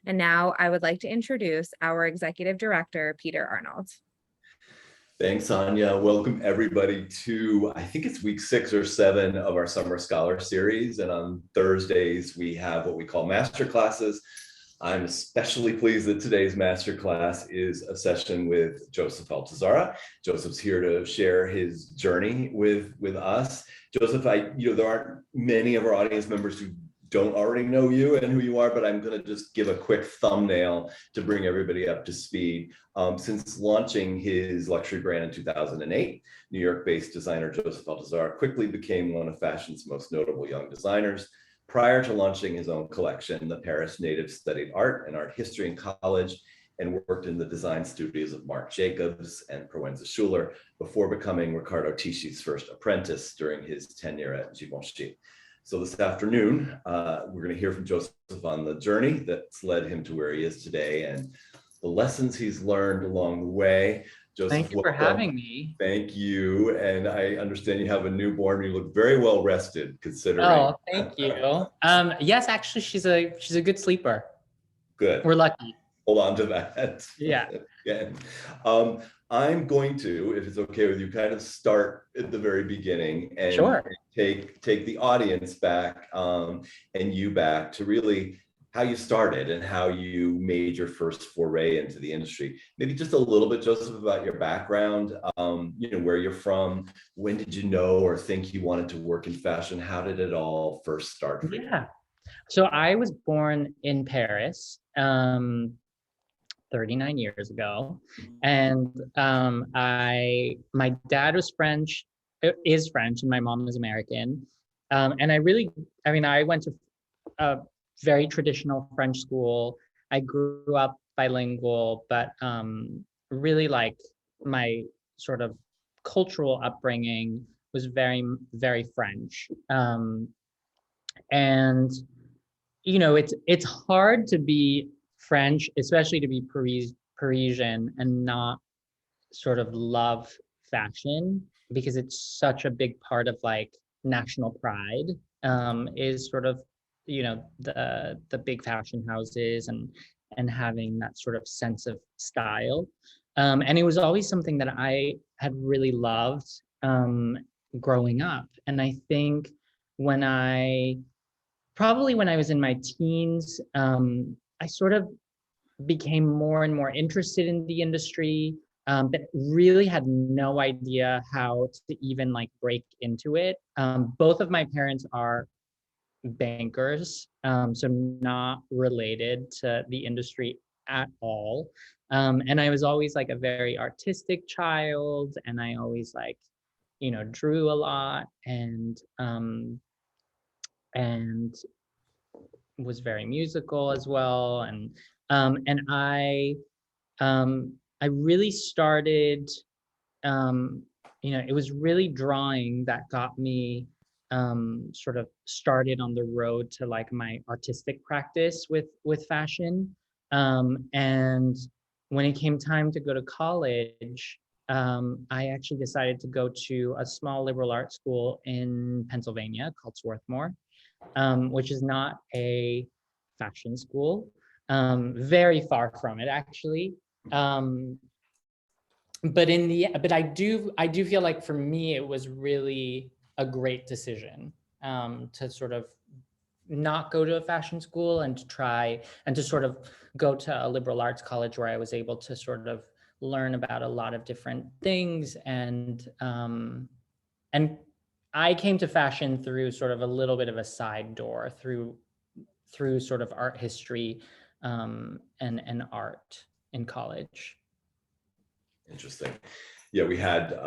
And now I would like to introduce our Executive Director, Peter Arnold. Thanks, Anya. Welcome everybody to, I think it's week 6 or 7 of our Summer Scholar Series. And on Thursdays, we have what we call master classes. I'm especially pleased that today's masterclass is a session with Joseph Altuzarra. Joseph's here to share his journey with us. Joseph, there aren't many of our audience members who don't already know you and who you are, but I'm going to just give a quick thumbnail to bring everybody up to speed. Since launching his luxury brand in 2008, New York-based designer Joseph Altuzarra quickly became one of fashion's most notable young designers. Prior to launching his own collection, the Paris native studied art and art history in college and worked in the design studios of Marc Jacobs and Proenza Schouler before becoming Riccardo Tisci's first apprentice during his tenure at Givenchy. So this afternoon, we're going to hear from Joseph on the journey that's led him to where he is today and the lessons he's learned along the way. Joseph, thank you for having me. Thank you. And I understand you have a newborn. You look very well rested considering. Oh, thank you. Yes, actually, she's a good sleeper. Good. We're lucky. Hold on to that. Yeah. Yeah. I'm going to, if it's okay with you, kind of start at the very beginning and sure. take the audience back and you back to really how you started and how you made your first foray into the industry. Maybe just a little bit, Joseph, about your background, where you're from, when did you know or think you wanted to work in fashion? How did it all first start for you? Yeah. So I was born in Paris 39 years ago. And my dad was is French, and my mom is American. And I went to a very traditional French school. I grew up bilingual, but really like my sort of cultural upbringing was very, very French. And it's hard to be French, especially to be Parisian and not sort of love fashion, because it's such a big part of like national pride, is sort of the big fashion houses and having that sort of sense of style, and it was always something that I had really loved growing up. And I think when I was in my teens, I sort of became more and more interested in the industry, but really had no idea how to even like break into it. Both of my parents are bankers, so not related to the industry at all. And I was always like a very artistic child, and I always like, drew a lot and was very musical as well. And I really started, it was really drawing that got me sort of started on the road to like my artistic practice with fashion. And when it came time to go to college, I actually decided to go to a small liberal arts school in Pennsylvania called Swarthmore, which is not a fashion school, very far from it actually. But I do feel like for me it was really a great decision to sort of not go to a fashion school and to sort of go to a liberal arts college where I was able to sort of learn about a lot of different things. And I came to fashion through sort of a little bit of a side door through sort of art history and art in college. Interesting. Yeah, we had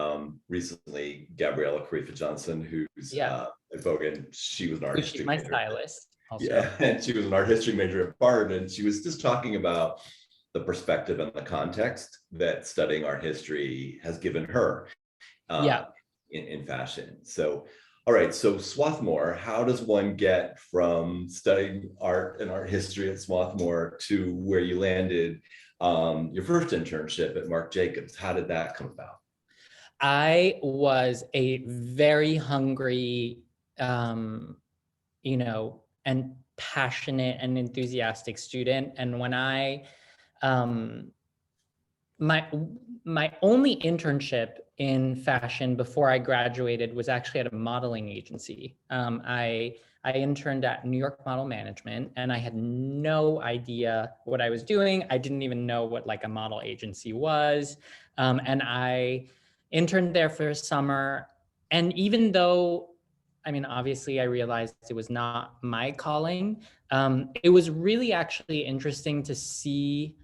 recently Gabriella Carifa Johnson, who's at Vogue, and she was an art history major. She's my stylist also. Yeah, and she was an art history major at Bard, and she was just talking about the perspective and the context that studying art history has given her in fashion. So, all right, so Swarthmore, how does one get from studying art and art history at Swarthmore to where you landed your first internship at Marc Jacobs? How did that come about? I was a very hungry, and passionate and enthusiastic student. And when my only internship in fashion before I graduated was actually at a modeling agency. I interned at New York Model Management, and I had no idea what I was doing. I didn't even know what like a model agency was. And I interned there for a summer. And even though, I mean, obviously I realized it was not my calling, it was really actually interesting to see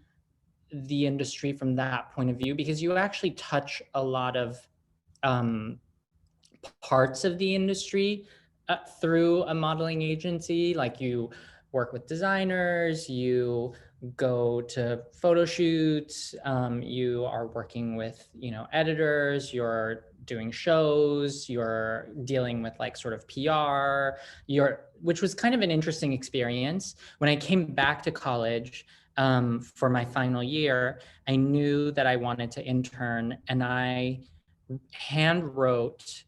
the industry from that point of view, because you actually touch a lot of parts of the industry through a modeling agency. Like you work with designers, you go to photo shoots, you are working with, editors, you're doing shows, you're dealing with like sort of PR, which was kind of an interesting experience. When I came back to college for my final year, I knew that I wanted to intern, and I hand wrote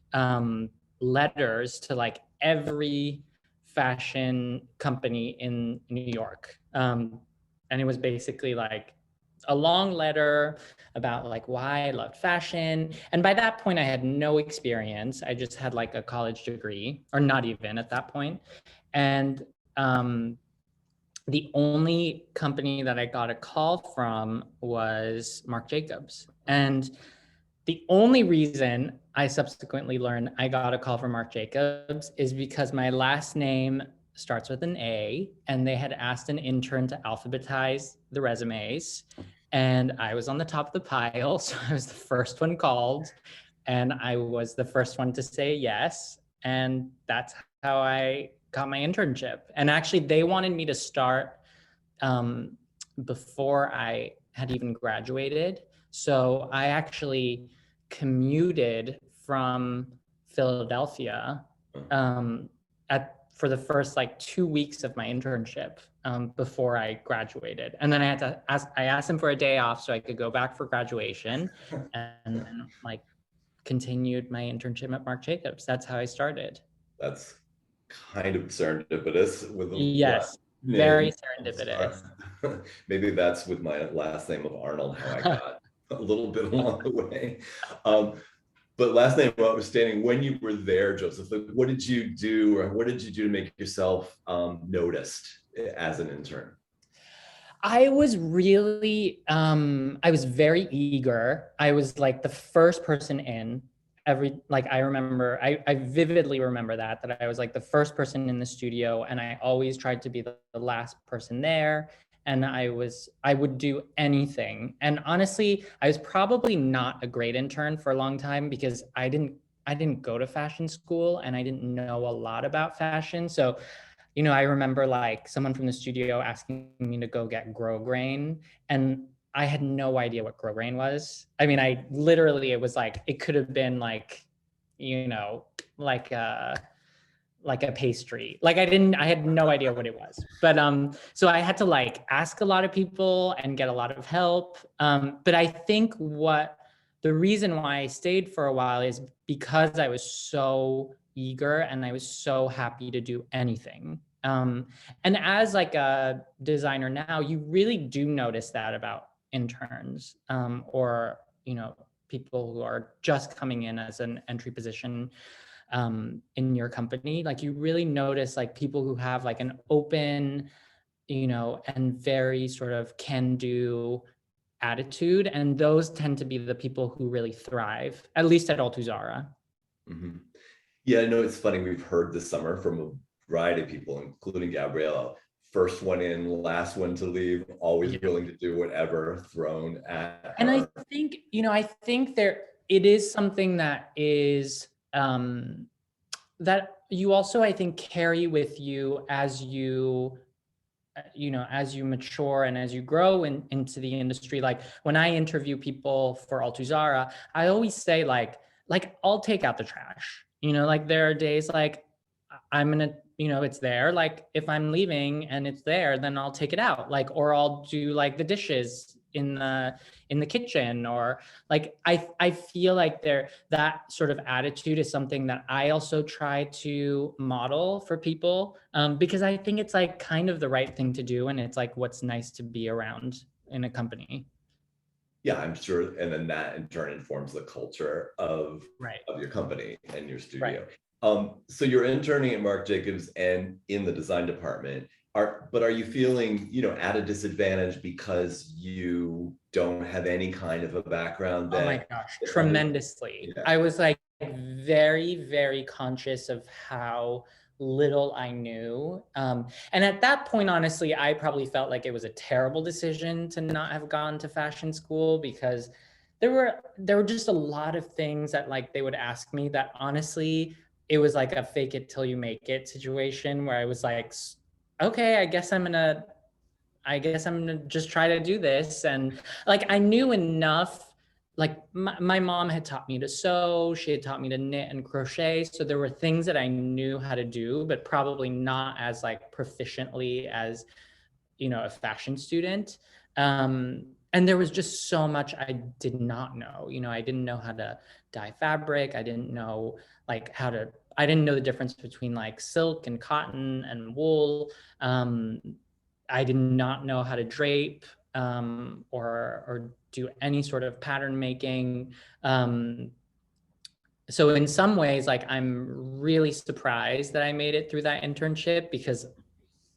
letters to like every fashion company in New York. And it was basically like a long letter about like why I loved fashion. And by that point, I had no experience. I just had like a college degree, or not even at that point. And the only company that I got a call from was Marc Jacobs. And the only reason I subsequently learned I got a call from Marc Jacobs is because my last name starts with an A, and they had asked an intern to alphabetize the resumes. And I was on the top of the pile, so I was the first one called, and I was the first one to say yes. And that's how I got my internship. And actually, they wanted me to start before I had even graduated. So I actually commuted from Philadelphia for the first like 2 weeks of my internship before I graduated. And then I asked him for a day off so I could go back for graduation, and then like continued my internship at Marc Jacobs. That's how I started. That's kind of serendipitous with the Yes, very serendipitous. Maybe that's with my last name of Arnold, how I got a little bit along the way. But last name notwithstanding, when you were there, Joseph, what did you do, or what did you do to make yourself noticed as an intern? I was really, I was very eager. I was like the first person in I remember, I vividly remember that I was like the first person in the studio, and I always tried to be the last person there. And I would do anything. And honestly, I was probably not a great intern for a long time because I didn't go to fashion school, and I didn't know a lot about fashion. So I remember like someone from the studio asking me to go get grosgrain, and I had no idea what grosgrain was. I mean, it was like, it could have been like, like a pastry. Like I had no idea what it was. But so I had to like ask a lot of people and get a lot of help. But I think the reason why I stayed for a while is because I was so eager and I was so happy to do anything. And as like a designer now, you really do notice that about interns, or people who are just coming in as an entry position in your company. Like you really notice like people who have like an open, and very sort of can-do attitude, and those tend to be the people who really thrive, at least at Altuzarra. Mm-hmm. Yeah, I know it's funny. We've heard this summer from a variety of people, including Gabriella. First one in, last one to leave, always willing to do whatever thrown at her. And I think, it is something that is, that you also, I think, carry with you as you mature and as you grow into the industry. Like when I interview people for Altuzarra, I always say like I'll take out the trash. Like there are days like I'm gonna, it's there. Like if I'm leaving and it's there, then I'll take it out. Like, or I'll do like the dishes in the kitchen, or like I feel like that sort of attitude is something that I also try to model for people, because I think it's like kind of the right thing to do, and it's like what's nice to be around in a company. Yeah, I'm sure. And then that in turn informs the culture of Right. your company and your Right. studio. So you're interning at Marc Jacobs and in the design department. Are you feeling, at a disadvantage because you don't have any kind of a background Oh my that gosh, that tremendously. yeah. I was like very, very conscious of how little I knew. And at that point, honestly, I probably felt like it was a terrible decision to not have gone to fashion school, because there were just a lot of things that like they would ask me that honestly, it was like a fake it till you make it situation where I was like, okay, I guess I'm gonna just try to do this. And like, I knew enough, like my mom had taught me to sew, she had taught me to knit and crochet. So there were things that I knew how to do, but probably not as like proficiently as, a fashion student. And there was just so much I did not know. I didn't know how to dye fabric. I didn't know like I didn't know the difference between like silk and cotton and wool. Um, I did not know how to drape, or do any sort of pattern making. So in some ways, like I'm really surprised that I made it through that internship, because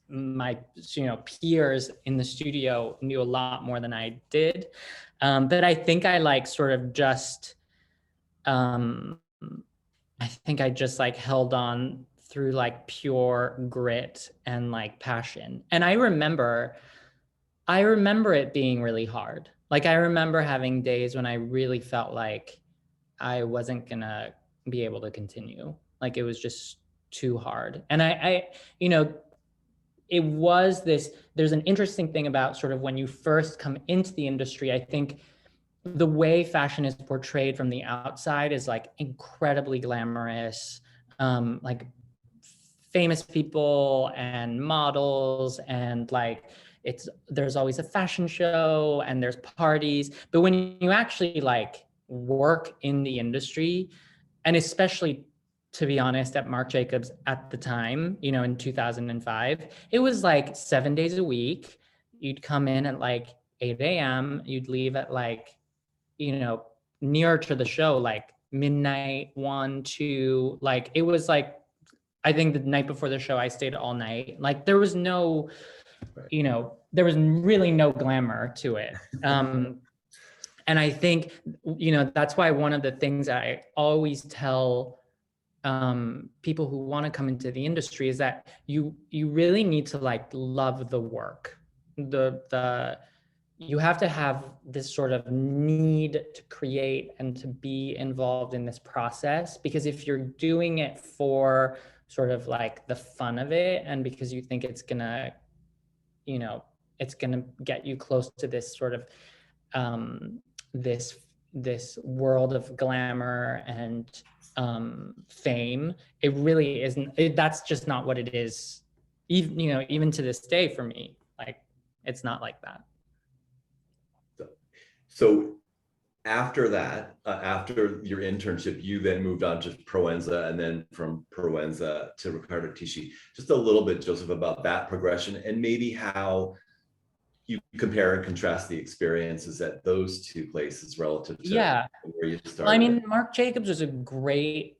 my peers in the studio knew a lot more than I did. But I think I like sort of just um, I think I just like held on through like pure grit and like passion. And I remember it being really hard. Like I remember having days when I really felt like I wasn't gonna be able to continue. Like it was just too hard. And you know, it was this, there's an interesting thing about sort of when you first come into the industry. I think the way fashion is portrayed from the outside is like incredibly glamorous, like famous people and models, and like there's always a fashion show and there's parties. But when you actually like work in the industry, and especially, to be honest, at Marc Jacobs at the time, in 2005, it was like 7 days a week. You'd come in at like 8 a.m. You'd leave at like, near to the show, like midnight, 1, 2. Like it was like, I think the night before the show, I stayed all night. Like there was no, there was really no glamour to it. And I think, that's why one of the things I always tell people who want to come into the industry is that you really need to like love the work. You have to have this sort of need to create and to be involved in this process, because if you're doing it for sort of like the fun of it, and because you think it's gonna get you close to this sort of this world of glamour and fame, it really isn't. That's just not what it is. Even to this day for me, like it's not like that. So after that, after your internship, you then moved on to Proenza, and then from Proenza to Riccardo Tisci. Just a little bit, Joseph, about that progression, and maybe how you compare and contrast the experiences at those two places relative to where you started. Well, I mean, Marc Jacobs was a great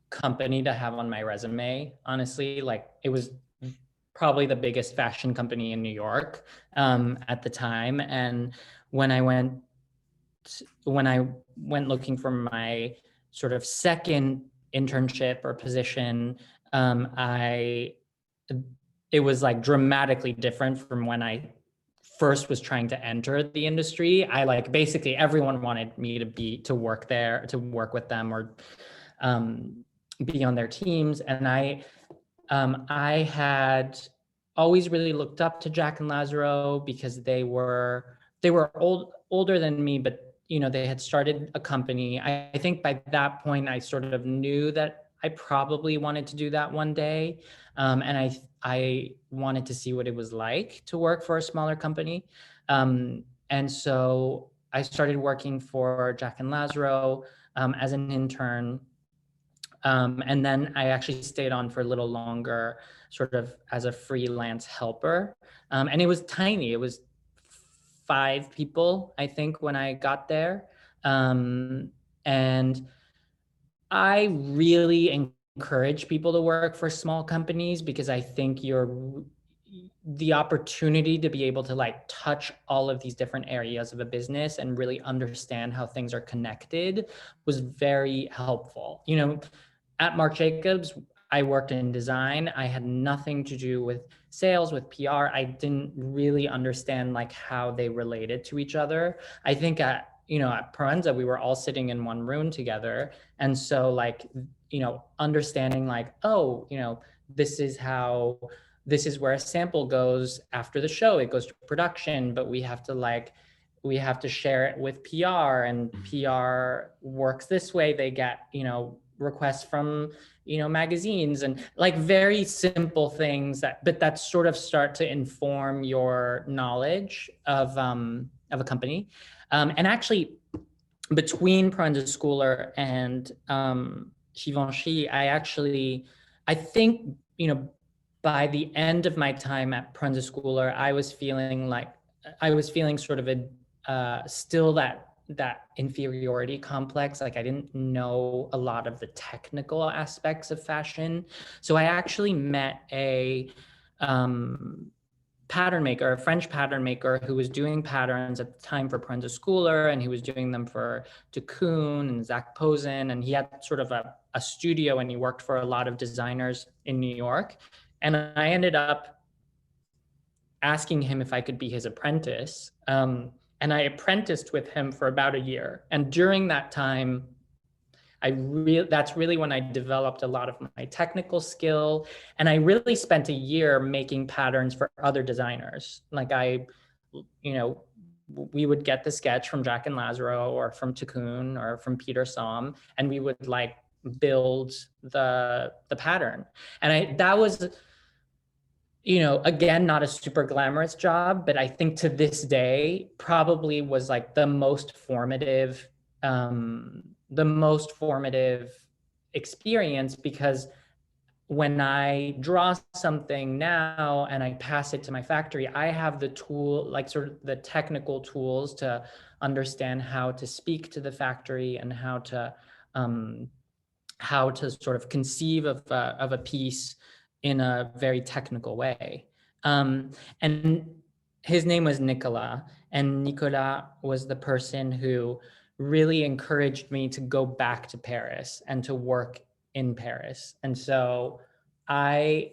company to have on my resume, honestly. Like it was probably the biggest fashion company in New York at the time. And when I went looking for my sort of second internship or position, it was like dramatically different from when I first was trying to enter the industry. I like basically everyone wanted me to work there, to work with them, or be on their teams. And I had always really looked up to Jack and Lazaro, because they were older than me, but they had started a company. I think by that point I sort of knew that I probably wanted to do that one day, and I wanted to see what it was like to work for a smaller company. And so I started working for Jack and Lazaro as an intern. And then I actually stayed on for a little longer, sort of as a freelance helper. And it was tiny. It was 5 people, I think, when I got there. And I really encourage people to work for small companies because I think the opportunity to be able to like touch all of these different areas of a business and really understand how things are connected was very helpful. You know, at Marc Jacobs, I worked in design. I had nothing to do with sales, with PR. I didn't really understand like how they related to each other. I think at Proenza, we were all sitting in one room together. And so like, understanding like, oh, this is where a sample goes after the show. It goes to production, but we have to share it with PR, and PR works this way. They get, requests from, magazines, and like very simple things that sort of start to inform your knowledge of a company. And actually between Proenza Schouler and Givenchy, I think, by the end of my time at Proenza Schouler, I was feeling sort of still that inferiority complex. Like I didn't know a lot of the technical aspects of fashion. So I actually met a pattern maker, a French pattern maker who was doing patterns at the time for Proenza Schouler, and he was doing them for Cocoon and Zac Posen, and he had sort of a studio, and he worked for a lot of designers in New York. And I ended up asking him if I could be his apprentice. And I apprenticed with him for about a year. And during that time, that's really when I developed a lot of my technical skill. And I really spent a year making patterns for other designers. Like we would get the sketch from Jack and Lazaro or from Cocoon or from Peter Somm, and we would like build the pattern. And that was, again, not a super glamorous job, but I think to this day probably was like the most formative experience, because when I draw something now and I pass it to my factory, I have the tool, like sort of the technical tools to understand how to speak to the factory and how to sort of conceive of a piece in a very technical way. And his name was Nicolas, and Nicolas was the person who really encouraged me to go back to Paris and to work in Paris. And so I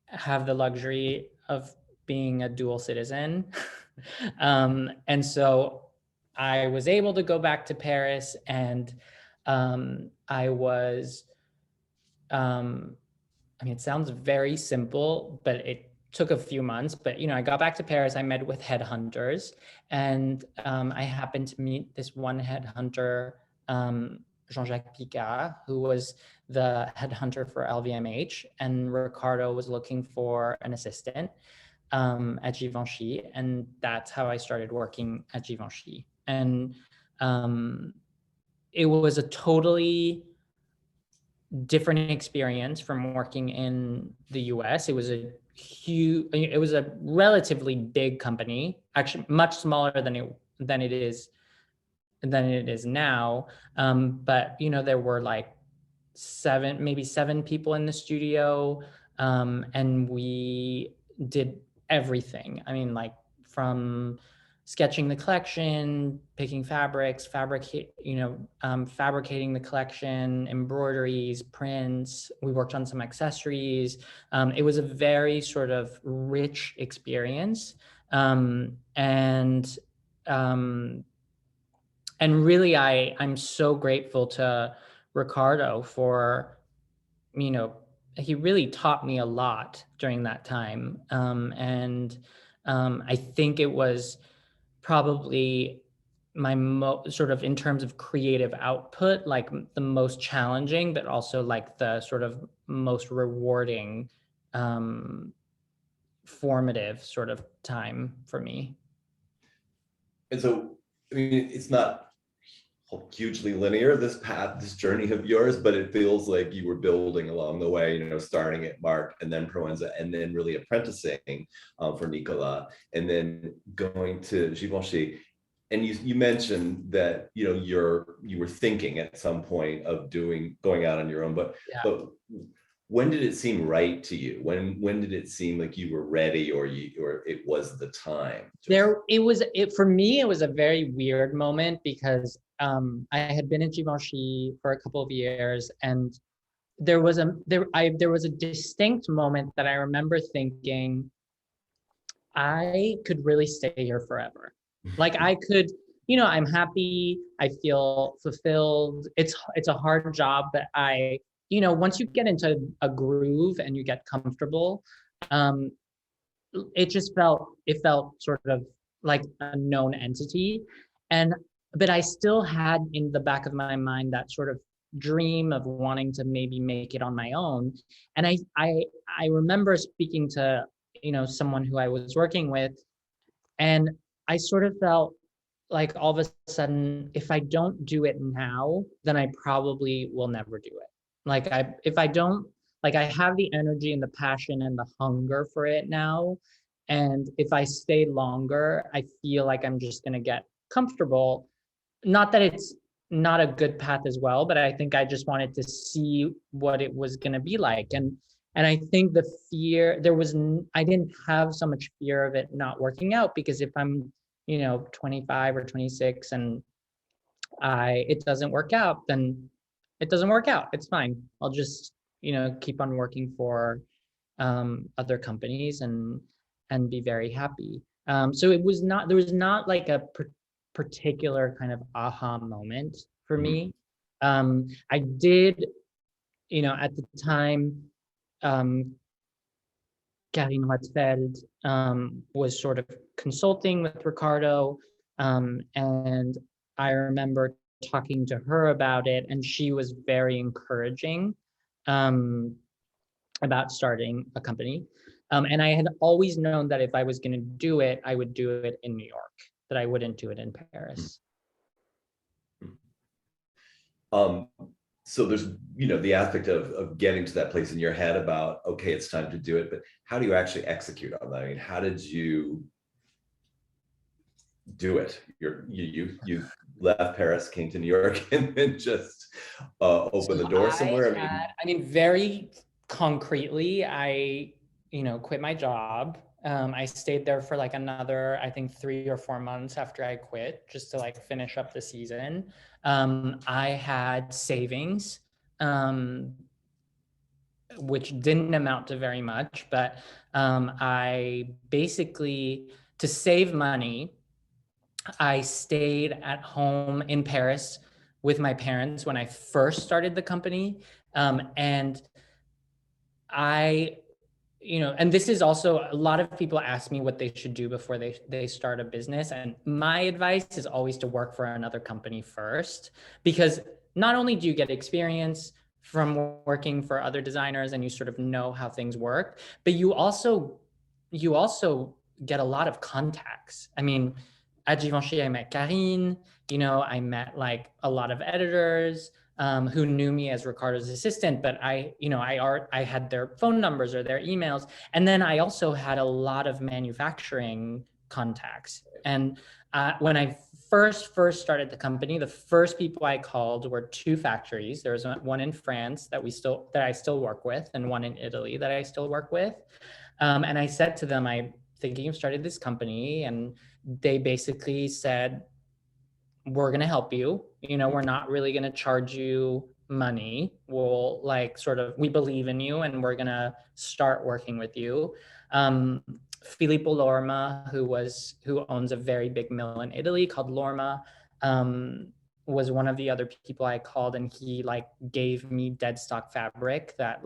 have the luxury of being a dual citizen. And so I was able to go back to Paris, and I was, it sounds very simple, but it took a few months. But, I got back to Paris, I met with headhunters, and I happened to meet this one headhunter, Jean-Jacques Picard, who was the headhunter for LVMH, and Riccardo was looking for an assistant at Givenchy, and that's how I started working at Givenchy. And it was a totally different experience from working in the US. It was a relatively big company, actually much smaller than it is now. But there were like maybe seven people in the studio, and we did everything. I mean, like from sketching the collection, picking fabrics, fabricating the collection, embroideries, prints. We worked on some accessories. It was a very sort of rich experience. And really, I'm so grateful to Riccardo for, he really taught me a lot during that time. And I think it was probably my sort of, in terms of creative output, like the most challenging, but also like the sort of most rewarding, formative sort of time for me. And so, I mean, it's not hugely linear, this path, this journey of yours, but it feels like you were building along the way, you know, starting at Marc and then Proenza and then really apprenticing for Nicola and then going to Givenchy. And you mentioned that, you know, you were thinking at some point of going out on your own, but Yeah. but when did it seem right to you? When did it seem like you were ready or it was the time? For me, it was a very weird moment because I had been at Givenchy for a couple of years, and there was a distinct moment that I remember thinking, I could really stay here forever. Like I could, I'm happy, I feel fulfilled. It's a hard job, but once you get into a groove and you get comfortable, um, it felt sort of like a known entity. But I still had in the back of my mind that sort of dream of wanting to maybe make it on my own. And I remember speaking to, someone who I was working with, and I sort of felt like all of a sudden, if I don't do it now, then I probably will never do it. If I don't, like I have the energy and the passion and the hunger for it now. And if I stay longer, I feel like I'm just going to get comfortable. Not that it's not a good path as well, but I think I just wanted to see what it was going to be like. And I think the fear, I didn't have so much fear of it not working out, because if I'm, 25 or 26 and it doesn't work out, then it doesn't work out. It's fine. I'll just, keep on working for other companies and be very happy. So there was not like a particular kind of aha moment for me. I did, at the time, Karine Rothfeld was sort of consulting with Riccardo, and I remember talking to her about it, and she was very encouraging about starting a company. And I had always known that if I was going to do it, I would do it in New York, that I wouldn't do it in Paris. So there's, the aspect of getting to that place in your head about, okay, it's time to do it, but how do you actually execute on that? I mean, how did you do it? You left Paris, came to New York, and then just opened the door somewhere. Very concretely, I quit my job. I stayed there for like another, I think 3 or 4 months after I quit, just to like finish up the season. I had savings, which didn't amount to very much, but I basically, to save money, I stayed at home in Paris with my parents when I first started the company. And and this is also, a lot of people ask me what they should do before they start a business. And my advice is always to work for another company first, because not only do you get experience from working for other designers and you sort of know how things work, but you also get a lot of contacts. I mean, at Givenchy, I met Karine, I met like a lot of editors who knew me as Riccardo's assistant, but I had their phone numbers or their emails. And then I also had a lot of manufacturing contacts. And when I first started the company, the first people I called were 2 factories. There was one in France that I still work with, and one in Italy that I still work with. And I said to them, I'm thinking of starting this company. And they basically said, we're going to help you. We're not really going to charge you money. We'll we believe in you, and we're going to start working with you. Filippo Lorma, who owns a very big mill in Italy called Lorma, was one of the other people I called, and he gave me dead stock fabric that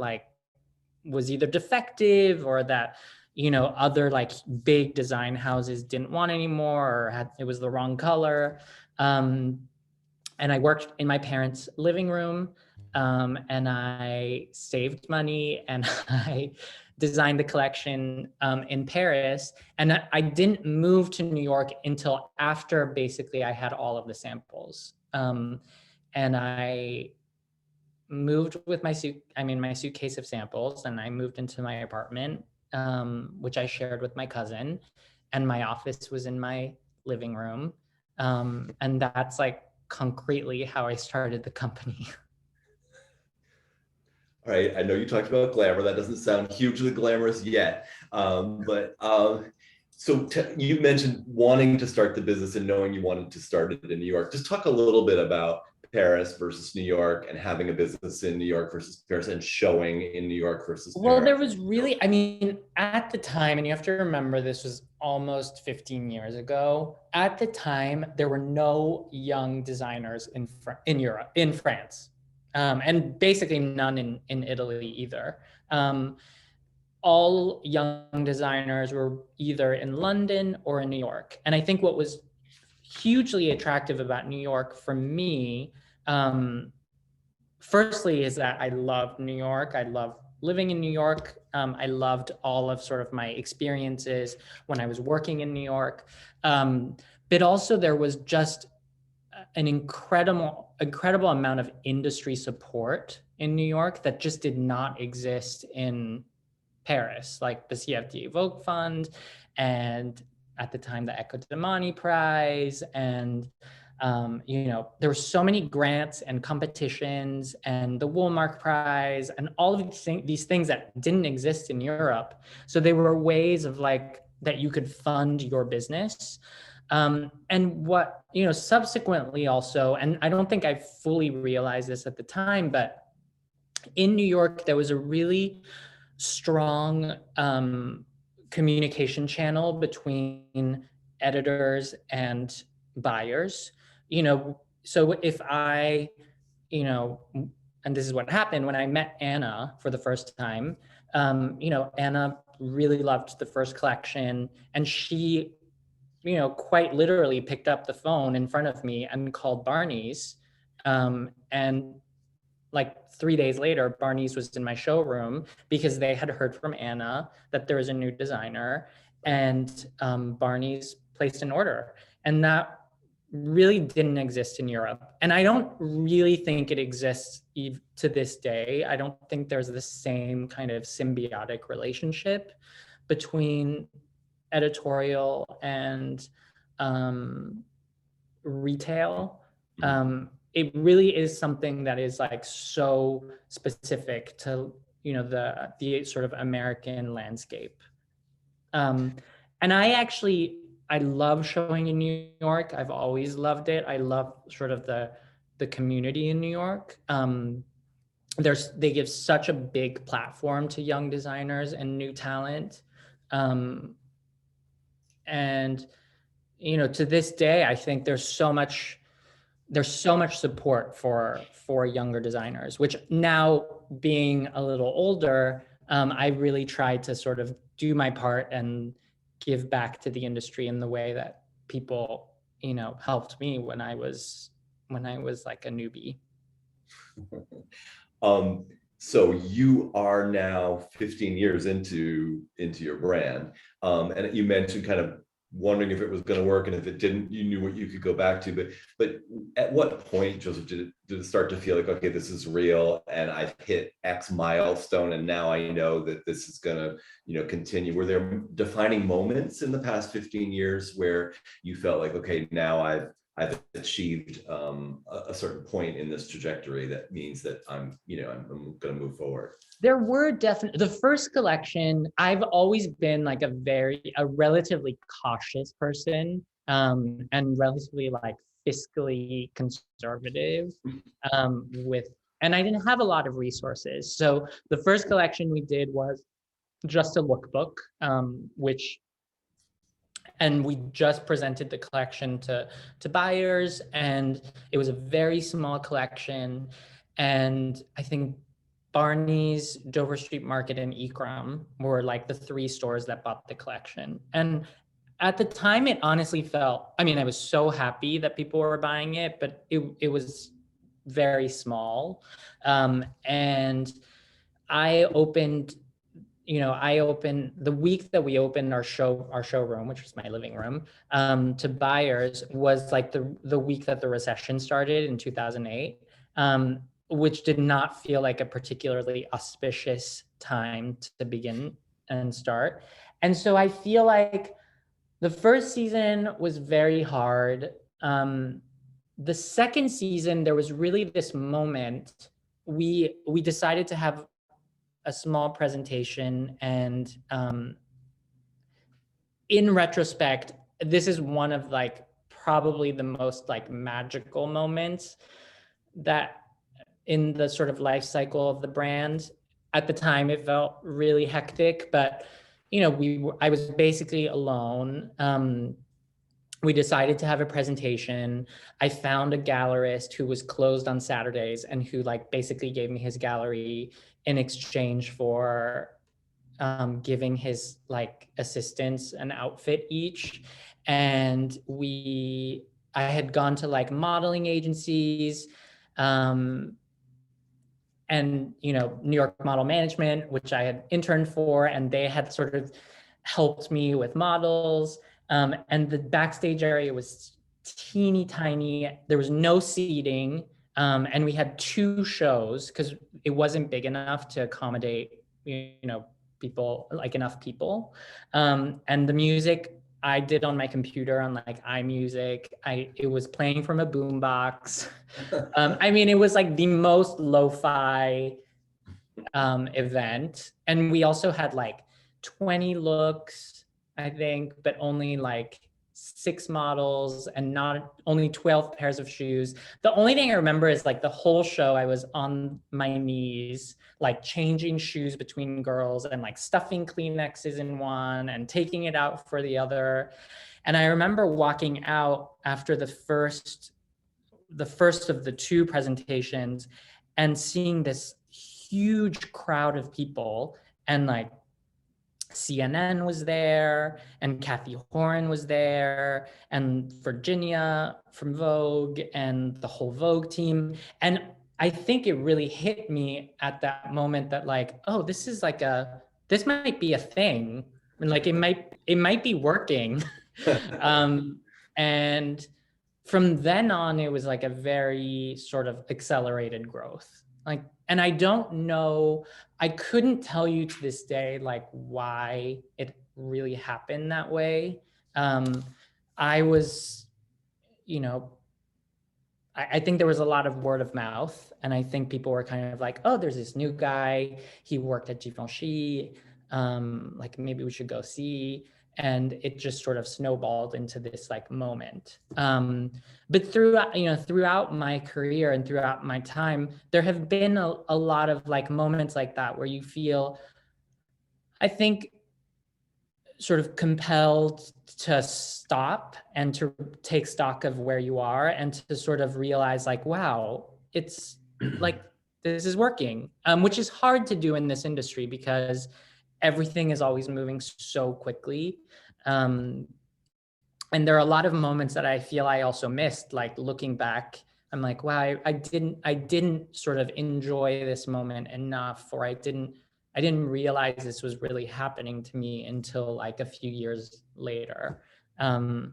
was either defective or that other big design houses didn't want anymore, or it was the wrong color. And I worked in my parents' living room, and I saved money, and I designed the collection in Paris. And I didn't move to New York until after basically I had all of the samples. And I moved with my suitcase of samples, and I moved into my apartment, which I shared with my cousin, and my office was in my living room. And that's like concretely how I started the company. All right, I know you talked about glamour. That doesn't sound hugely glamorous yet, so you mentioned wanting to start the business and knowing you wanted to start it in New York. Just talk a little bit about Paris versus New York, and having a business in New York versus Paris, and showing in New York versus Paris. Well, there was really, I mean, at the time, and you have to remember this was almost 15 years ago. At the time, there were no young designers in Europe, in France, and basically none in Italy either. All young designers were either in London or in New York. And I think what was hugely attractive about New York for me, firstly, is that I loved New York. I loved living in New York. I loved all of sort of my experiences when I was working in New York. But also there was just an incredible amount of industry support in New York that just did not exist in Paris, like the CFDA Vogue Fund, and at the time the Eco Domani Prize, and there were so many grants and competitions, and the Woolmark Prize, and all of these things that didn't exist in Europe. So they were ways of like that you could fund your business. And what, subsequently also, and I don't think I fully realized this at the time, but in New York, there was a really strong communication channel between editors and buyers. So if I, and this is what happened when I met Anna for the first time, Anna really loved the first collection, and she, quite literally picked up the phone in front of me and called Barney's. And like 3 days later, Barney's was in my showroom because they had heard from Anna that there was a new designer, and Barney's placed an order. And that really didn't exist in Europe. And I don't really think it exists to this day. I don't think there's the same kind of symbiotic relationship between editorial and retail. It really is something that is like so specific to, the sort of American landscape. And I love showing in New York. I've always loved it. I love sort of the community in New York. They give such a big platform to young designers and new talent. And, to this day, I think there's so much support for younger designers, which now, being a little older, I really tried to sort of do my part and give back to the industry in the way that people, helped me when I was like a newbie. So you are now 15 years into your brand, and you mentioned kind of wondering if it was going to work, and if it didn't, you knew what you could go back to. But at what point, Joseph, did it start to feel like, okay, this is real, and I've hit X milestone, and now I know that this is going to, continue? Were there defining moments in the past 15 years where you felt like, okay, now I've achieved a certain point in this trajectory that means that I'm going to move forward? There were definitely, the first collection, I've always been like a relatively cautious person, and relatively like fiscally conservative, and I didn't have a lot of resources. So the first collection we did was just a lookbook, and we just presented the collection to buyers, and it was a very small collection. And I think Barney's, Dover Street Market, and Ikram were like the 3 stores that bought the collection. And at the time, it honestly felt, I mean, I was so happy that people were buying it, but it was very small. And I opened I opened the week that we opened our showroom, which was my living room, to buyers was like the week that the recession started in 2008, which did not feel like a particularly auspicious time to begin and start. And so I feel like the first season was very hard. The second season, there was really this moment. We decided to have a small presentation, and in retrospect, this is one of like probably the most like magical moments that in the sort of life cycle of the brand. At the time, it felt really hectic, but I was basically alone. We decided to have a presentation. I found a gallerist who was closed on Saturdays and who like basically gave me his gallery in exchange for giving his like assistants an outfit each. And I had gone to like modeling agencies, and New York Model Management, which I had interned for, and they had sort of helped me with models. And the backstage area was teeny tiny. There was no seating, and we had 2 shows because it wasn't big enough to accommodate people, like enough people. And the music I did on my computer on like iMusic. It was playing from a boombox. It was like the most lo-fi event. And we also had like 20 looks, I think, but only like 6 models and not only 12 pairs of shoes. The only thing I remember is like the whole show I was on my knees, like changing shoes between girls and like stuffing Kleenexes in one and taking it out for the other. And I remember walking out after the first of the 2 presentations and seeing this huge crowd of people, and like CNN was there, and Kathy Horan was there, and Virginia from Vogue, and the whole Vogue team. And I think it really hit me at that moment that like, oh, this might be a thing. And like, it might be working. And from then on, it was like a very sort of accelerated growth. Like, and I don't know, I couldn't tell you to this day, like why it really happened that way. I was, I think there was a lot of word of mouth, and I think people were kind of like, oh, there's this new guy, he worked at Givenchy, like maybe we should go see. And it just sort of snowballed into this like moment. But throughout my career and throughout my time, there have been a lot of like moments like that where you feel, I think, sort of compelled to stop and to take stock of where you are and to sort of realize like, wow, it's like, this is working, which is hard to do in this industry because everything is always moving so quickly. And there are a lot of moments that I feel I also missed, like looking back, I'm like, wow, I didn't sort of enjoy this moment enough, or I didn't realize this was really happening to me until like a few years later. Yeah,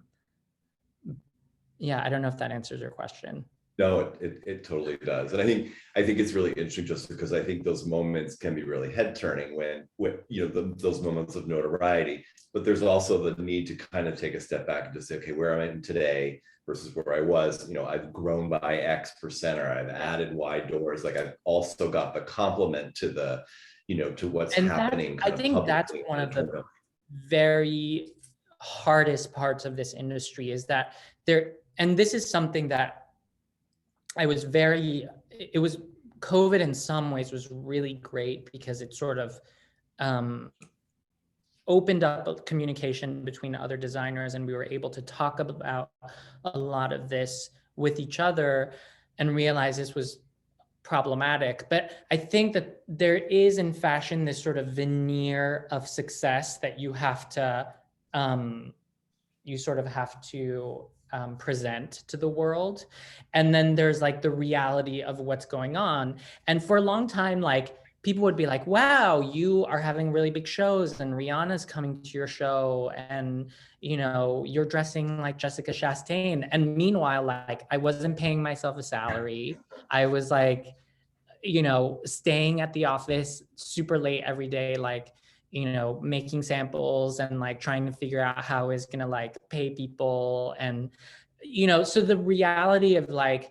I don't know if that answers your question. No, it totally does. And I think it's really interesting just because I think those moments can be really head turning when those moments of notoriety, but there's also the need to kind of take a step back and just say, okay, where am I today versus where I was? I've grown by X%, or I've added Y doors. Like I've also got the complement to the, to what's happening. I think that's one of the very hardest parts of this industry is that and this is something that it was COVID in some ways was really great because it sort of opened up communication between other designers, and we were able to talk about a lot of this with each other and realize this was problematic. But I think that there is in fashion this sort of veneer of success that you have to, present to the world. And then there's like the reality of what's going on. And for a long time, like people would be like, wow, you are having really big shows and Rihanna's coming to your show and, you know, you're dressing like Jessica Chastain. And meanwhile, like I wasn't paying myself a salary. I was like, you know, staying at the office super late every day, like, you know, making samples and like trying to figure out how I was gonna like pay people. And, you know, so the reality of like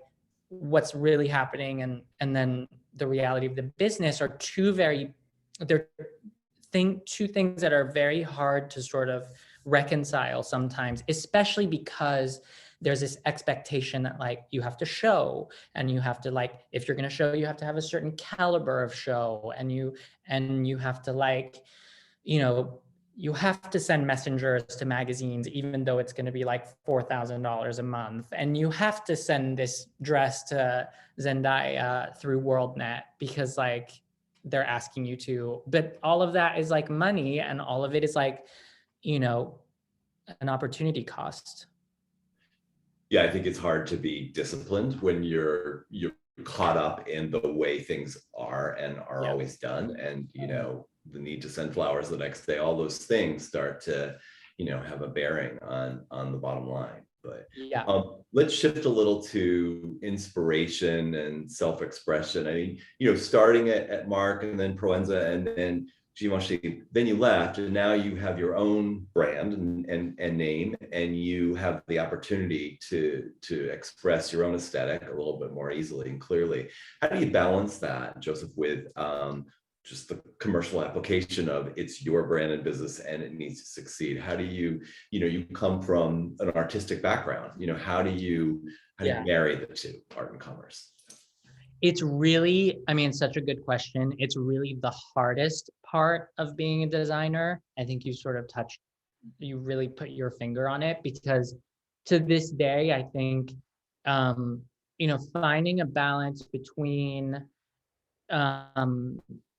what's really happening and then the reality of the business are they're two things that are very hard to sort of reconcile sometimes, especially because there's this expectation that like you have to show and you have to like, if you're going to show, you have to have a certain caliber of show and you have to like, you know, you have to send messengers to magazines, even though it's going to be like $4,000 a month. And you have to send this dress to Zendaya through WorldNet because like they're asking you to, but all of that is like money and all of it is like, you know, an opportunity cost. Yeah, I think it's hard to be disciplined when you're caught up in the way things are and are always done. And, you know, the need to send flowers the next day, all those things start to, you know, have a bearing on the bottom line. But Yeah. Let's shift a little to inspiration and self-expression. I mean, you know, starting at Marc and then Proenza and then Givenchy, then you left and now you have your own brand and name, and you have the opportunity to express your own aesthetic a little bit more easily and clearly. How do you balance that, Joseph, with just the commercial application of it's your brand and business and it needs to succeed? How do you, you know, you come from an artistic background, you know, how do you marry the two, art and commerce? It's really, I mean, such a good question. It's really the hardest part of being a designer. I think you really put your finger on it, because to this day, I think, you know, finding a balance between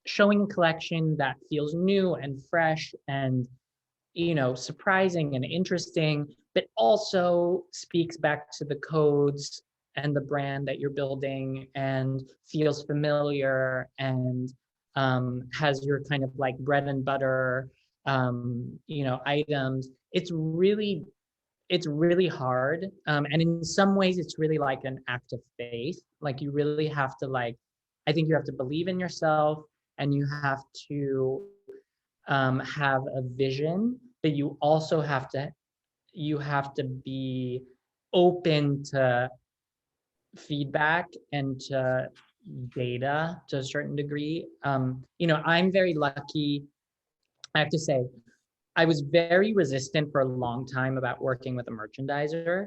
showing a collection that feels new and fresh and, you know, surprising and interesting, but also speaks back to the codes and the brand that you're building and feels familiar and has your kind of like bread and butter, you know, items. It's really hard. And in some ways it's really like an act of faith. Like you really have to like, I think you have to believe in yourself and you have to have a vision, but you also have to be open to feedback and to data to a certain degree. You know, I'm very lucky. I have to say, I was very resistant for a long time about working with a merchandiser,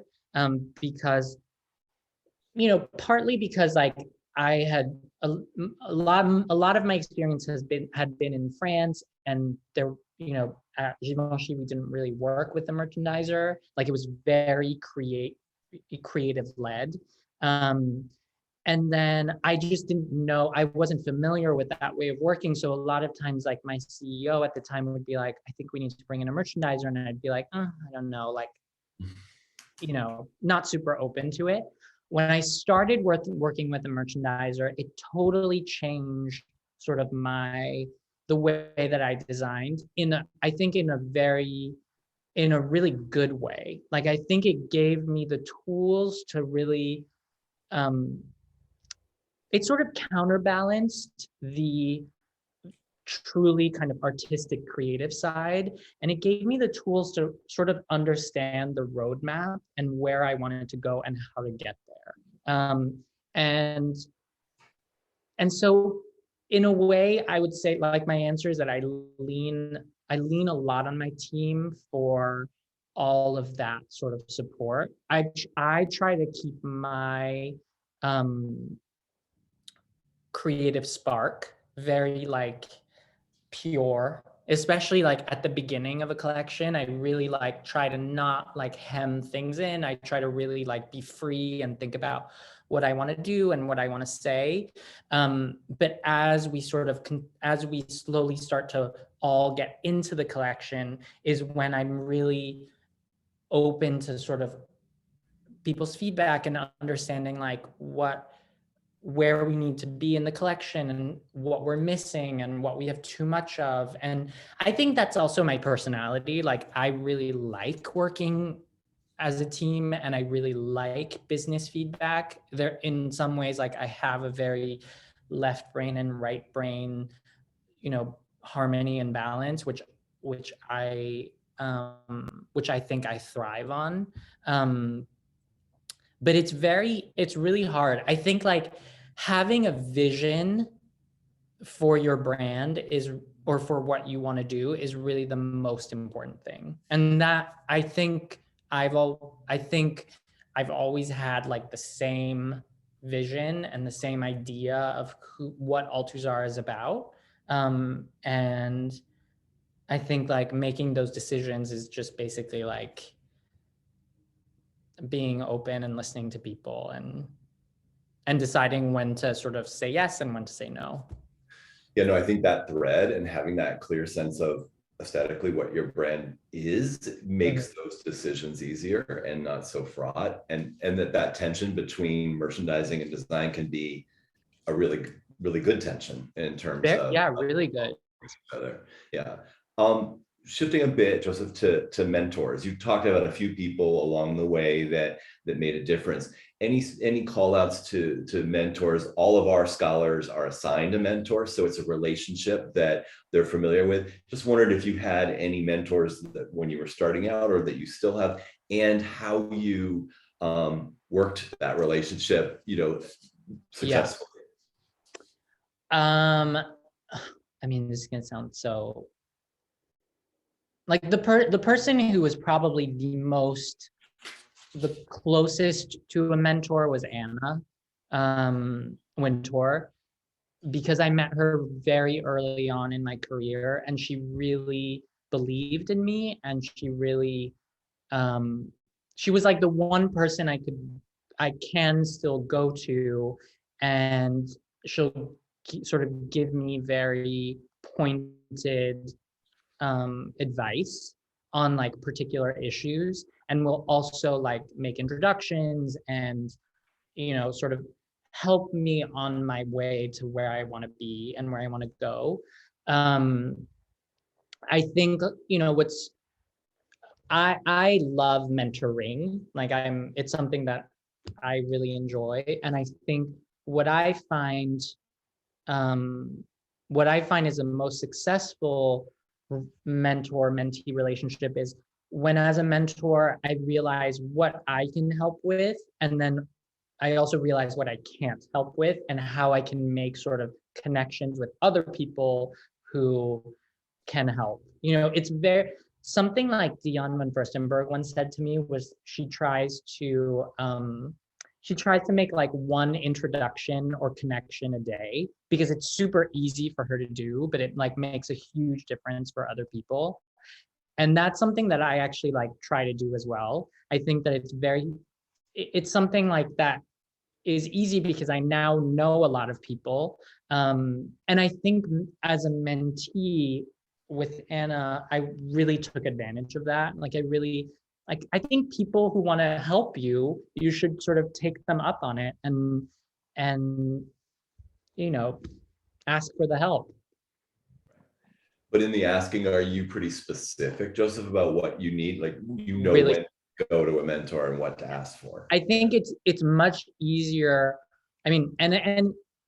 because, you know, partly because like I had a lot of my experience had been in France, and there, you know, at Givenchy we didn't really work with the merchandiser. Like it was very creative led. And then I just didn't know, I wasn't familiar with that way of working. So a lot of times like my CEO at the time would be like, I think we need to bring in a merchandiser. And I'd be like, I don't know, like, you know, not super open to it. When I started working with a merchandiser, it totally changed sort of the way that I designed I think in a really good way. Like, I think it gave me the tools to really, it sort of counterbalanced the truly kind of artistic creative side, and it gave me the tools to sort of understand the roadmap and where I wanted to go and how to get there. And so in a way I would say, like, my answer is that I lean a lot on my team for all of that sort of support. I try to keep my creative spark very like pure, especially like at the beginning of a collection. I really like try to not like hem things in. I try to really like be free and think about what I want to do and what I want to say. But as we slowly start to all get into the collection is when I'm really open to sort of people's feedback and understanding like where we need to be in the collection and what we're missing and what we have too much of. And I think that's also my personality. Like, I really like working as a team, and I really like business feedback. There, in some ways, like, I have a very left brain and right brain, harmony and balance, which I think I thrive on. But it's really hard. I think, like, having a vision for your brand or for what you want to do is really the most important thing. And that, I think I've always had, like, the same vision and the same idea of what Altuzarra is about. And I think, like, making those decisions is just basically like being open and listening to people and deciding when to sort of say yes and when to say no. Yeah, no, I think that thread and having that clear sense of aesthetically what your brand is makes those decisions easier and not so fraught. And that tension between merchandising and design can be a really, really good tension in terms of. Yeah, really good. Yeah. Shifting a bit, Joseph, to mentors. You talked about a few people along the way that made a difference. Any call outs to mentors? All of our scholars are assigned a mentor, so it's a relationship that they're familiar with. Just wondered if you had any mentors that when you were starting out or that you still have, and how you worked that relationship, successfully. Yeah. I mean, this is gonna sound so, like, the person who was probably the closest to a mentor was Anna Wintour, because I met her very early on in my career, and she really believed in me, and she really she was like the one person I can still go to, and she'll sort of give me very pointed advice on, like, particular issues, and will also, like, make introductions and sort of help me on my way to where I want to be and where I want to go. I think I love mentoring. Like, it's something that I really enjoy, and I think what I find is the most successful mentor-mentee relationship is when, as a mentor, I realize what I can help with, and then I also realize what I can't help with, and how I can make sort of connections with other people who can help. It's very, something like Dion van Furstenberg once said to me was she tries to make, like, one introduction or connection a day, because it's super easy for her to do, but it, like, makes a huge difference for other people. And that's something that I actually, like, try to do as well. I think that it's something like that is easy because I now know a lot of people. And I think as a mentee with Anna, I really took advantage of that. Like, I think people who want to help you should sort of take them up on it and ask for the help. But in the asking, are you pretty specific, Joseph, about what you need? Like, Really, when to go to a mentor and what to ask for? I think it's much easier. I mean, and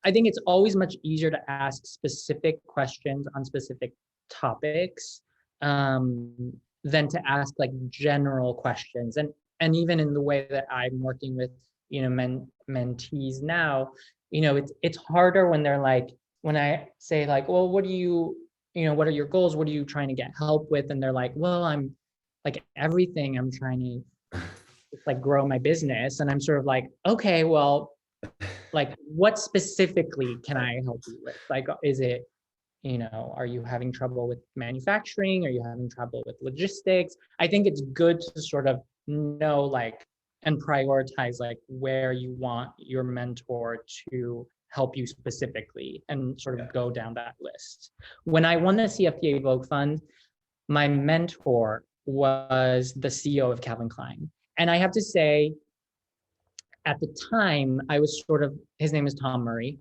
I think it's always much easier to ask specific questions on specific topics than to ask, like, general questions. And even in the way that I'm working with mentees now, it's harder when they're like, when I say, like, well, what are your goals? What are you trying to get help with? And they're like, well, I'm like, everything. I'm trying to, like, grow my business. And I'm sort of like, okay, well, like, what specifically can I help you with? Like, is it, are you having trouble with manufacturing? Are you having trouble with logistics? I think it's good to sort of know, like, and prioritize, like, where you want your mentor to help you specifically, and sort of go down that list. When I won the CFDA Vogue Fund, my mentor was the CEO of Calvin Klein. And I have to say, at the time, I was sort of, his name is Tom Murray.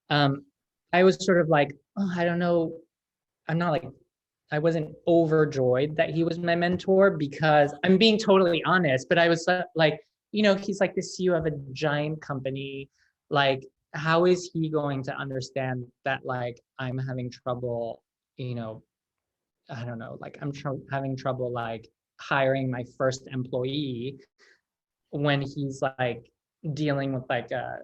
I was sort of like, oh, I don't know. I'm not like, I wasn't overjoyed that he was my mentor, because I'm being totally honest, but I was like, he's like the CEO of a giant company. Like, how is he going to understand that, like, I'm having trouble, I don't know, like having trouble like hiring my first employee, when he's like dealing with like a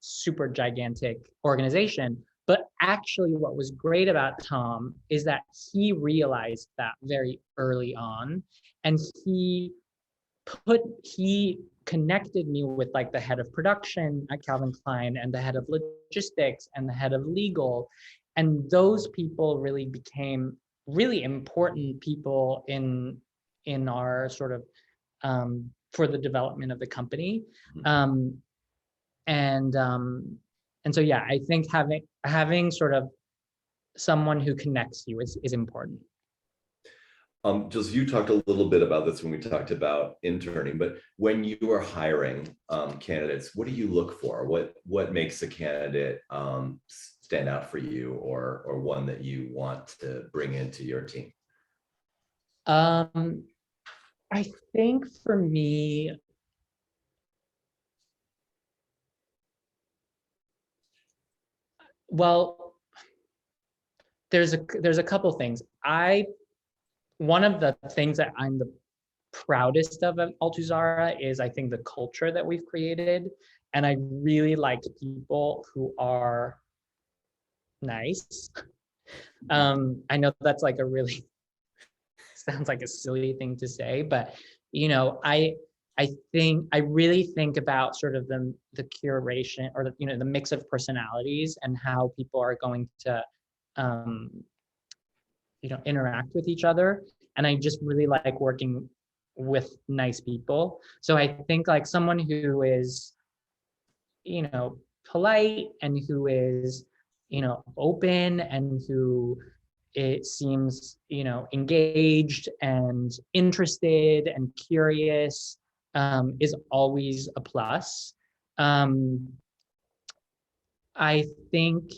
super gigantic organization. But actually, what was great about Tom is that he realized that very early on, and he connected me with like the head of production at Calvin Klein and the head of logistics and the head of legal. And those people really became really important people in our sort of for the development of the company. And so yeah, I think having sort of someone who connects you is important. Just you talked a little bit about this when we talked about interning, but when you are hiring candidates, what do you look for? What makes a candidate stand out for you, or one that you want to bring into your team? I think for me, well, there's a couple things. One of the things that I'm the proudest of at Altuzarra is, I think, the culture that we've created. And I really like people who are nice. I know that's like a really sounds like a silly thing to say, but I really think about sort of the curation, or the mix of personalities, and how people are going to interact with each other. And I just really like working with nice people. So I think like someone who is, polite, and who is, open, and who it seems, engaged and interested and curious, is always a plus. I think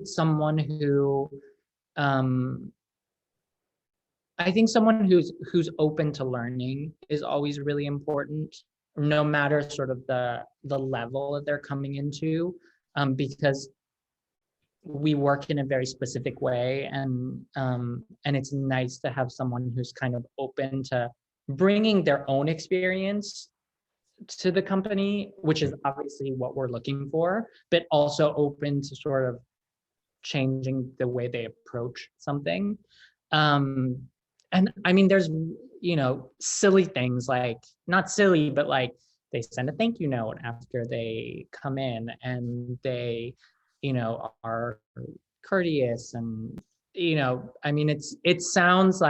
someone who who's open to learning is always really important, no matter sort of the level that they're coming into, because we work in a very specific way, and it's nice to have someone who's kind of open to bringing their own experience to the company, which is obviously what we're looking for, but also open to sort of changing the way they approach something. And I mean, there's, silly things, like, not silly, but like they send a thank you note after they come in, and they, are courteous, and, I mean, it sounds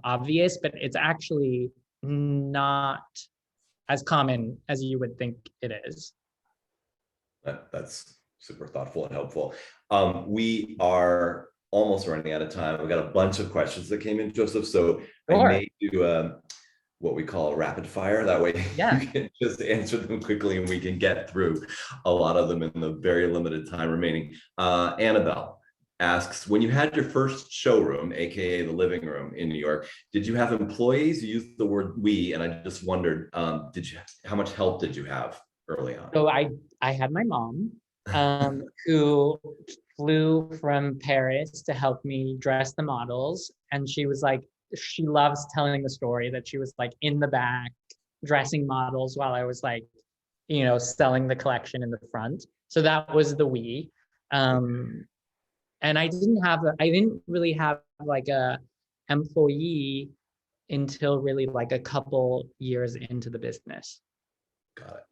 obvious, but it's actually not as common as you would think it is. That's super thoughtful and helpful. We are almost running out of time. We've got a bunch of questions that came in, Joseph. So Sure. I may do what we call a rapid fire. That way Yeah. you can just answer them quickly, and we can get through a lot of them in the very limited time remaining. Annabelle asks, when you had your first showroom, AKA the living room in New York, did you have employees? You used the word we, and I just wondered, how much help did you have early on? So I had my mom, who flew from Paris to help me dress the models. And she was like, she loves telling the story that she was like in the back dressing models while I was like, selling the collection in the front. So that was the we. And I didn't really have like a employee until really like a couple years into the business. Got it.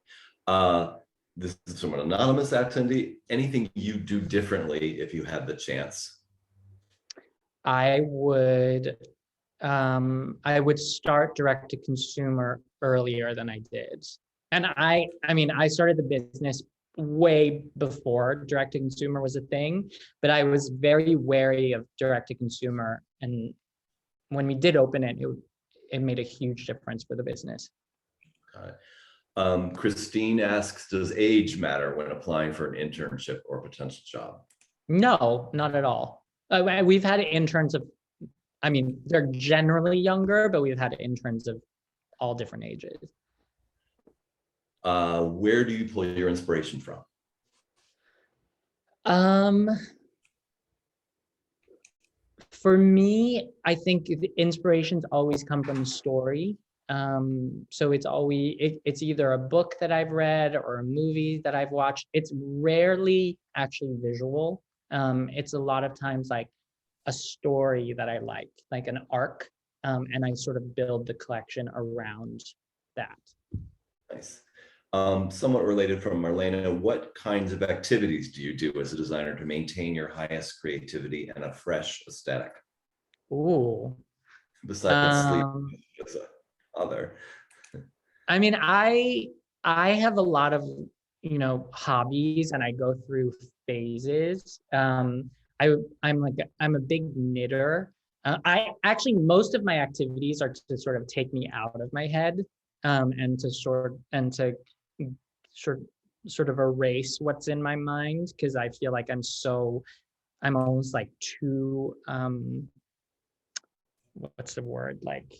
This is from an anonymous attendee. Anything you do differently if you had the chance? I would start direct to consumer earlier than I did. And I mean, I started the business way before direct to consumer was a thing, but I was very wary of direct to consumer. And when we did open it, it made a huge difference for the business. Got it. Christine asks, does age matter when applying for an internship or potential job? No, not at all. We've had interns of, I mean, they're generally younger, but we've had interns of all different ages. Where do you pull your inspiration from? For me, I think the inspirations always come from a story. So it's either a book that I've read or a movie that I've watched. It's rarely actually visual. It's a lot of times like a story that I like an arc, and I sort of build the collection around that. Nice. Somewhat related from Marlena, what kinds of activities do you do as a designer to maintain your highest creativity and a fresh aesthetic? Ooh. Besides sleep, as a other. I mean, I have a lot of, hobbies, and I go through phases. I'm a big knitter. I actually, most of my activities are to sort of take me out of my head, and to sort of erase what's in my mind, because I feel like I'm almost like too, what's the word? Like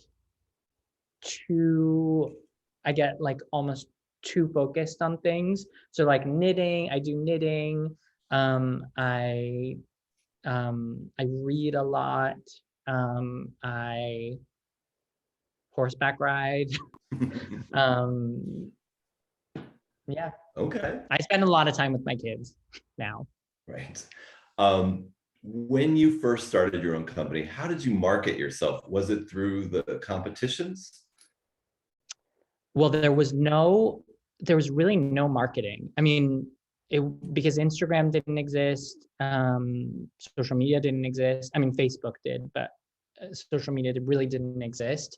I get like almost too focused on things. So like knitting, I do knitting. I read a lot. I horseback ride. Yeah. Okay. I spend a lot of time with my kids now. Right. When you first started your own company, how did you market yourself? Was it through the competitions? Well, there was really no marketing. I mean, because Instagram didn't exist, social media didn't exist. I mean, Facebook did, but social media really didn't exist.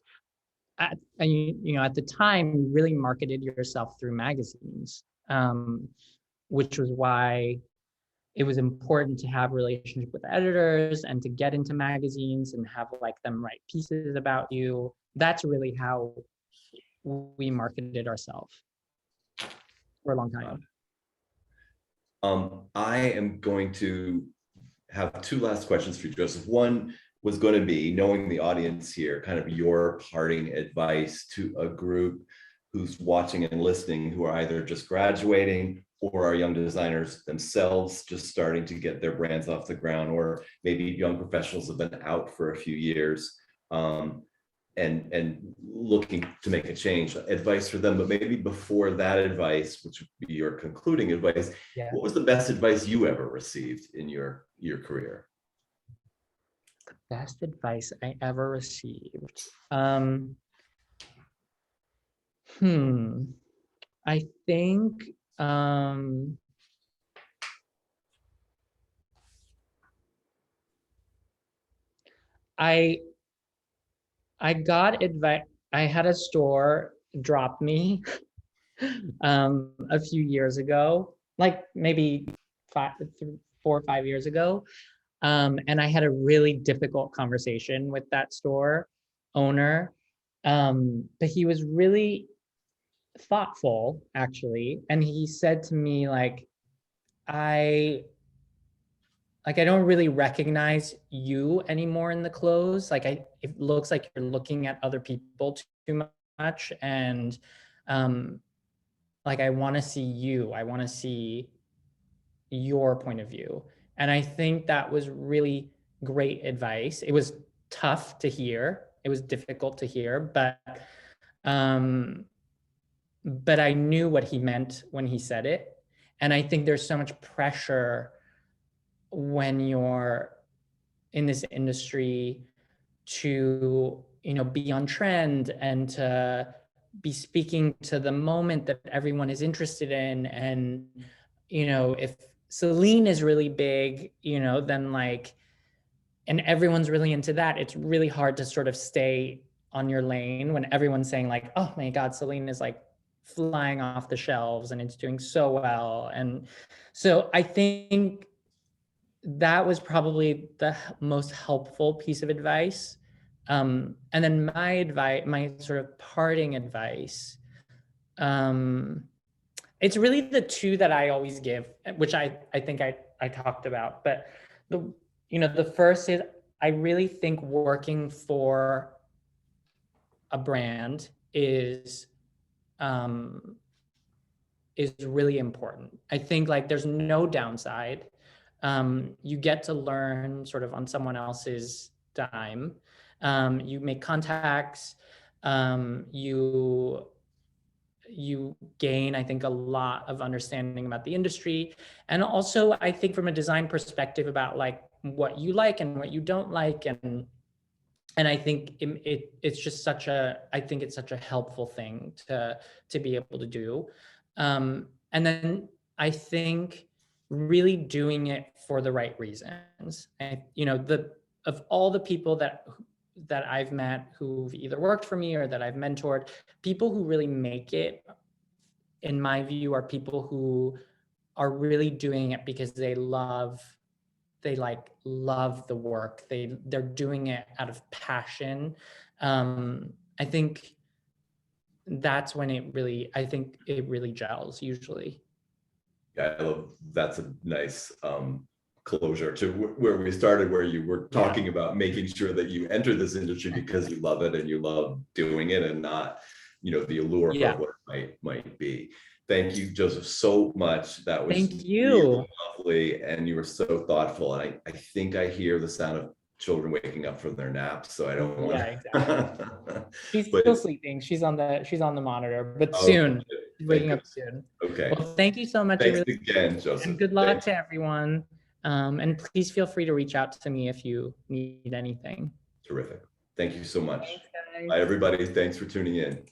At the time, you really marketed yourself through magazines, which was why it was important to have relationship with editors and to get into magazines and have like them write pieces about you. That's really how we marketed ourselves for a long time. I am going to have two last questions for you, Joseph. One was going to be, knowing the audience here, kind of your parting advice to a group who's watching and listening, who are either just graduating or are young designers themselves just starting to get their brands off the ground, or maybe young professionals have been out for a few years and looking to make a change. Advice for them. But maybe before that advice, which would be your concluding advice, Yeah. What was the best advice you ever received in your career? The best advice I ever received. I think I got advice. I had a store drop me a few years ago, like maybe 4 or 5 years ago. And I had a really difficult conversation with that store owner. But he was really thoughtful, actually. And he said to me, like, I don't really recognize you anymore in the clothes. Like it looks like you're looking at other people too much. And like, I want to see you. I want to see your point of view. And I think that was really great advice. It was tough to hear. It was difficult to hear, but I knew what he meant when he said it. And I think there's so much pressure when you're in this industry to, be on trend and to be speaking to the moment that everyone is interested in. And, if Celine is really big, then like, and everyone's really into that, it's really hard to sort of stay on your lane when everyone's saying like, oh my God, Celine is like flying off the shelves and it's doing so well. And so I think that was probably the most helpful piece of advice. And then my sort of parting advice, it's really the two that I always give, which I think I talked about, but the first is, I really think working for a brand is really important. I think like there's no downside. You get to learn sort of on someone else's dime. You make contacts. You gain, I think, a lot of understanding about the industry. And also, I think from a design perspective about like what you like and what you don't like. And I think it's just I think it's such a helpful thing to be able to do. And then I think really doing it for the right reasons. Of all the people that I've met who've either worked for me or that I've mentored, people who really make it, in my view, are people who are really doing it because they love the work. They're doing it out of passion. I think that's when it really gels usually. Yeah, I love, that's a nice closure to where we started, where you were talking about making sure that you enter this industry because you love it and you love doing it, and not, the allure of what it might be. Thank you, Joseph, so much. That was really lovely, and you were so thoughtful. And I think I hear the sound of children waking up from their naps, so I don't want to. Exactly. She's still sleeping. She's on the monitor, but soon. She's waking up soon. Okay. Well, thank you so much. Thanks again, Joseph. And good luck to everyone. And please feel free to reach out to me if you need anything. Terrific. Thank you so much. Thanks, guys. Bye, everybody. Thanks for tuning in.